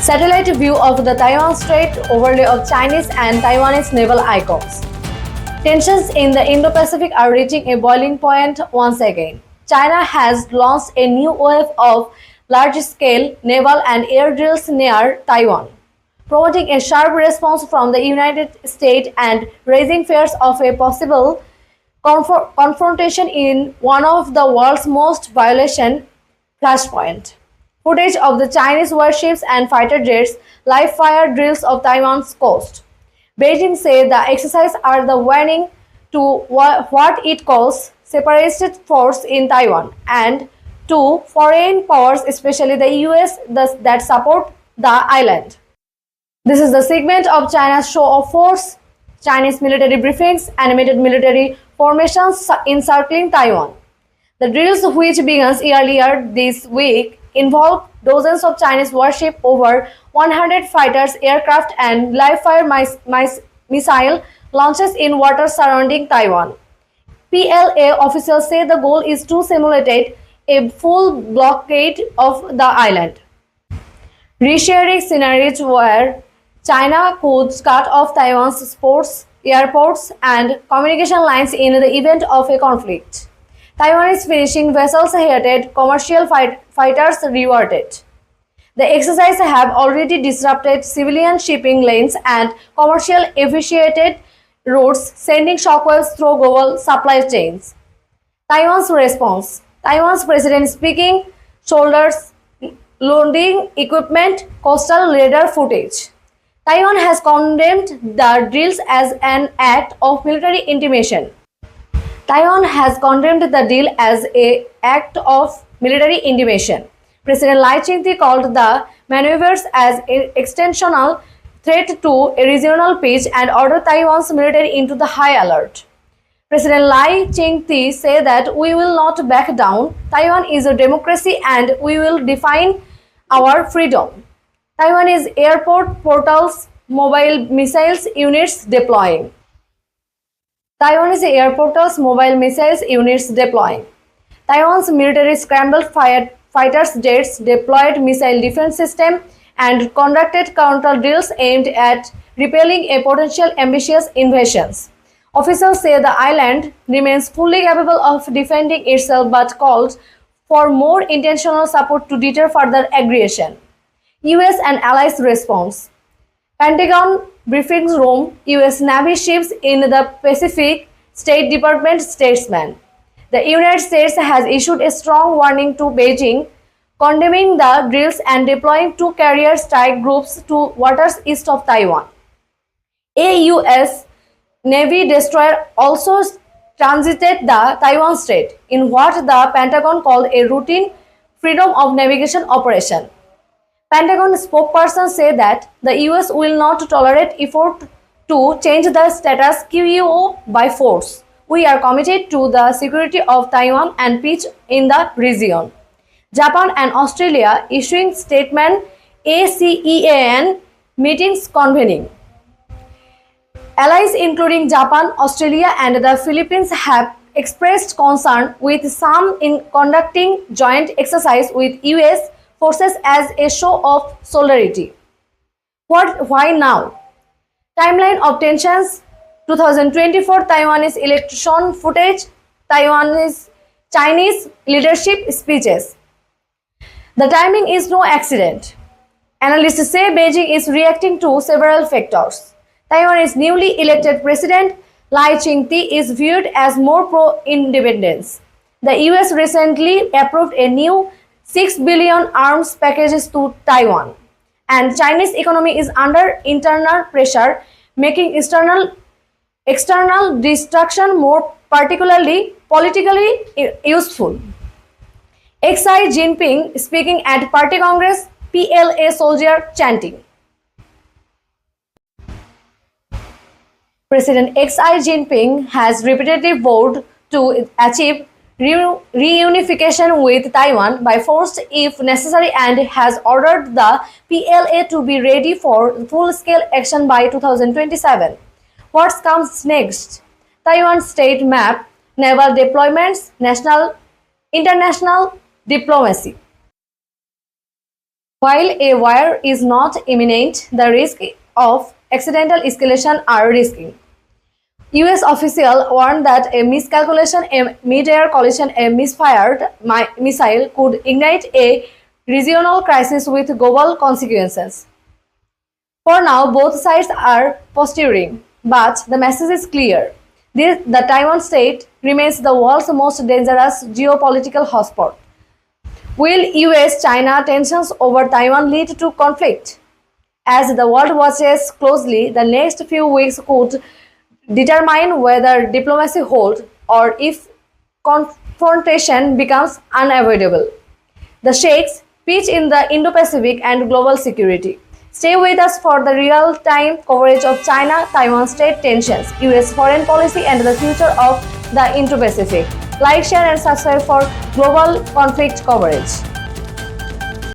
Satellite view of the Taiwan Strait, overlay of Chinese and Taiwanese naval icons. Tensions in the Indo-Pacific are reaching a boiling point once again. China has launched a new wave of large-scale naval and air drills near Taiwan, promoting a sharp response from the United States and raising fears of a possible confrontation in one of the world's most violent flashpoints. Footage of the Chinese warships and fighter jets live fire drills of Taiwan's coast. Beijing said the exercises are the warning to what it calls separatist force in Taiwan and to foreign powers, especially the US, that support the island. This is the segment of China's show of force, Chinese military briefings, animated military formations encircling Taiwan. The drills, which began earlier this week, involved dozens of Chinese warships, over 100 fighters, aircraft, and live-fire missile launches in waters surrounding Taiwan. PLA officials say the goal is to simulate a full blockade of the island, resharing scenarios where China could cut off Taiwan's ports, airports, and communication lines in the event of a conflict. Taiwanese fishing vessels headed, commercial fighters reverted. The exercises have already disrupted civilian shipping lanes and commercial aviation routes, sending shockwaves through global supply chains. Taiwan's response: Taiwan's president speaking, shoulders loading equipment, coastal radar footage. Taiwan has condemned the drills as an act of military intimidation. Taiwan has condemned the deal as an act of military intimidation. President Lai Ching-te called the maneuvers as an extensional threat to a regional peace and ordered Taiwan's military into the high alert. President Lai Ching-te said that we will not back down. Taiwan is a democracy and we will define our freedom. Taiwanese airport portals, mobile missiles units deploying. Taiwanese air portals, mobile missiles units deploying. Taiwan's military scrambled fighters jets, deployed missile defense system, and conducted counter drills aimed at repelling a potential ambitious invasions. Officials say the island remains fully capable of defending itself but called for more intentional support to deter further aggression. US and allies response. Pentagon briefing room, US Navy ships in the Pacific, State Department statement. The United States has issued a strong warning to Beijing, condemning the drills and deploying two carrier strike groups to waters east of Taiwan. A US Navy destroyer also transited the Taiwan Strait in what the Pentagon called a routine freedom of navigation operation. Pentagon spokesperson said that the US will not tolerate effort to change the status quo by force. We are committed to the security of Taiwan and peace in the region. Japan and Australia issuing statement, ASEAN meetings convening. Allies including Japan, Australia, and the Philippines have expressed concern with some in conducting joint exercise with US forces as a show of solidarity. Why now? Timeline of tensions: 2024 Taiwanese election footage, Chinese leadership speeches. The timing is no accident. Analysts say Beijing is reacting to several factors. Taiwan's newly elected president Lai Ching-te is viewed as more pro-independence. The US recently approved a new $6 billion arms packages to Taiwan, and Chinese economy is under internal pressure, making external destruction more particularly politically useful. Xi Jinping speaking at Party Congress, PLA soldier chanting. President Xi Jinping has repeatedly vowed to achieve reunification with Taiwan by force if necessary and has ordered the PLA to be ready for full-scale action by 2027. What comes next? Taiwan state map, naval deployments, international diplomacy. While a war is not imminent, the risk of accidental escalation are risking. US officials warned that a miscalculation, a mid-air collision, a misfired missile could ignite a regional crisis with global consequences. For now, both sides are posturing, but the message is clear. The Taiwan Strait remains the world's most dangerous geopolitical hotspot. Will US-China tensions over Taiwan lead to conflict? As the world watches closely, the next few weeks could determine whether diplomacy holds or if confrontation becomes unavoidable. The stakes pitch in the Indo-Pacific and global security. Stay with us for the real-time coverage of China-Taiwan Strait tensions, US foreign policy and the future of the Indo-Pacific. Like, share and subscribe for global conflict coverage.